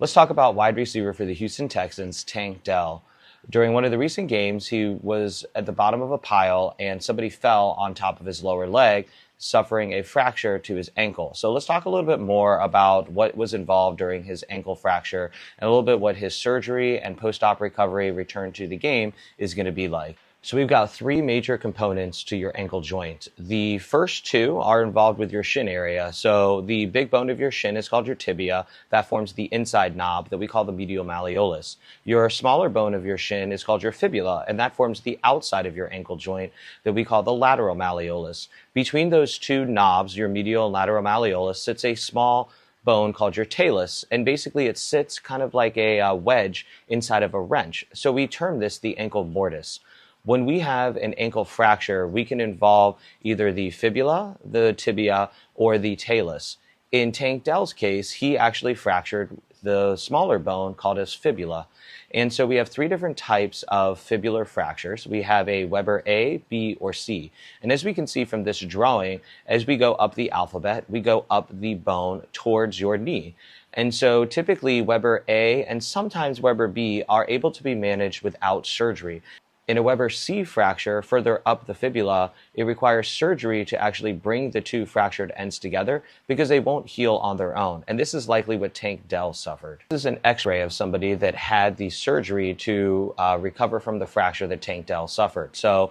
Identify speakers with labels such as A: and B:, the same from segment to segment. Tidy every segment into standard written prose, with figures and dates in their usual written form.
A: Let's talk about wide receiver for the Houston Texans, Tank Dell. During one of the recent games, he was at the bottom of a pile and somebody fell on top of his lower leg, suffering a fracture to his ankle. So let's talk a little bit more about what was involved during his ankle fracture and a little bit what his surgery and post-op recovery return to the game is going to be like. So we've got three major components to your ankle joint. The first two are involved with your shin area. So the big bone of your shin is called your tibia. That forms the inside knob that we call the medial malleolus. Your smaller bone of your shin is called your fibula, and that forms the outside of your ankle joint that we call the lateral malleolus. Between those two knobs, your medial and lateral malleolus, sits a small bone called your talus, and basically it sits kind of like a wedge inside of a wrench. So we term this the ankle mortise. When we have an ankle fracture, we can involve either the fibula, the tibia, or the talus. In Tank Dell's case, he actually fractured the smaller bone called his fibula. And so we have three different types of fibular fractures. We have a Weber A, B, or C. And as we can see from this drawing, as we go up the alphabet, we go up the bone towards your knee. And so typically Weber A and sometimes Weber B are able to be managed without surgery. In a Weber C fracture, further up the fibula, it requires surgery to actually bring the two fractured ends together because they won't heal on their own. And this is likely what Tank Dell suffered. This is an x-ray of somebody that had the surgery to recover from the fracture that Tank Dell suffered. So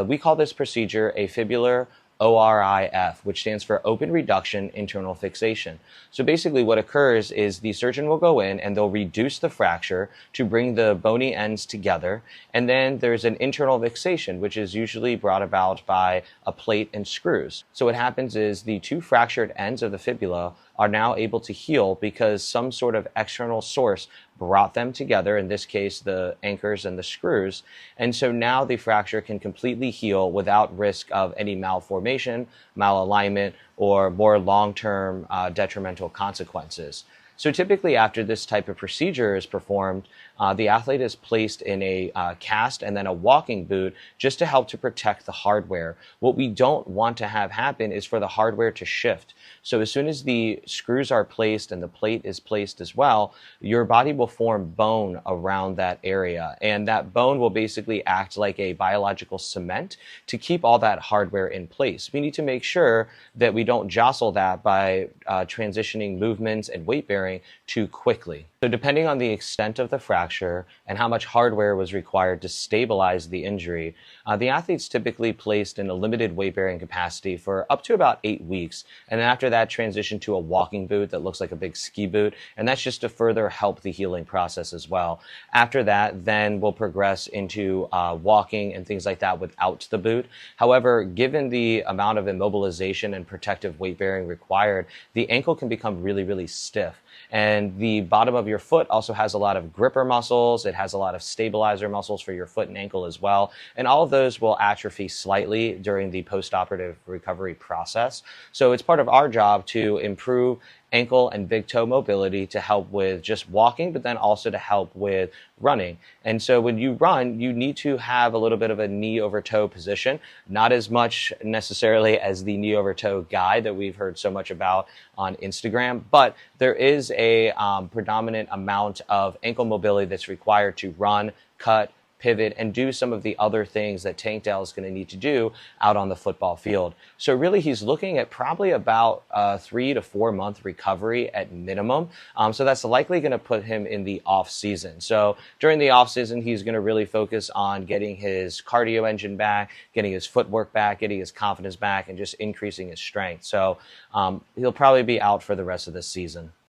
A: we call this procedure a fibular ORIF, which stands for open reduction internal fixation. So basically what occurs is the surgeon will go in and they'll reduce the fracture to bring the bony ends together, and then there's an internal fixation, which is usually brought about by a plate and screws. So what happens is the two fractured ends of the fibula are now able to heal because some sort of external source brought them together, in this case the anchors and the screws, and so now the fracture can completely heal without risk of any malformation, malalignment, or more long-term detrimental consequences. So typically after this type of procedure is performed, the athlete is placed in a cast and then a walking boot just to help to protect the hardware. What we don't want to have happen is for the hardware to shift. So as soon as the screws are placed and the plate is placed as well, your body will form bone around that area. And that bone will basically act like a biological cement to keep all that hardware in place. We need to make sure that we don't jostle that by transitioning movements and weight bearing too quickly. So depending on the extent of the fracture and how much hardware was required to stabilize the injury, the athlete's typically placed in a limited weight-bearing capacity for up to about 8 weeks. And then after that, transition to a walking boot that looks like a big ski boot. And that's just to further help the healing process as well. After that, then we'll progress into walking and things like that without the boot. However, given the amount of immobilization and protective weight-bearing required, the ankle can become really, really stiff. And the bottom of your foot also has a lot of gripper muscles. It has a lot of stabilizer muscles for your foot and ankle as well. And all of those will atrophy slightly during the post-operative recovery process. So it's part of our job to improve ankle and big toe mobility to help with just walking, but then also to help with running. And so when you run, you need to have a little bit of a knee over toe position, not as much necessarily as the knee over toe guy that we've heard so much about on Instagram, but there is a predominant amount of ankle mobility that's required to run, cut, pivot, and do some of the other things that Tank Dell is going to need to do out on the football field. So really he's looking at probably about a 3 to 4 month recovery at minimum. So that's likely going to put him in the off season. So during the off season, he's going to really focus on getting his cardio engine back, getting his footwork back, getting his confidence back, and just increasing his strength. So he'll probably be out for the rest of this season.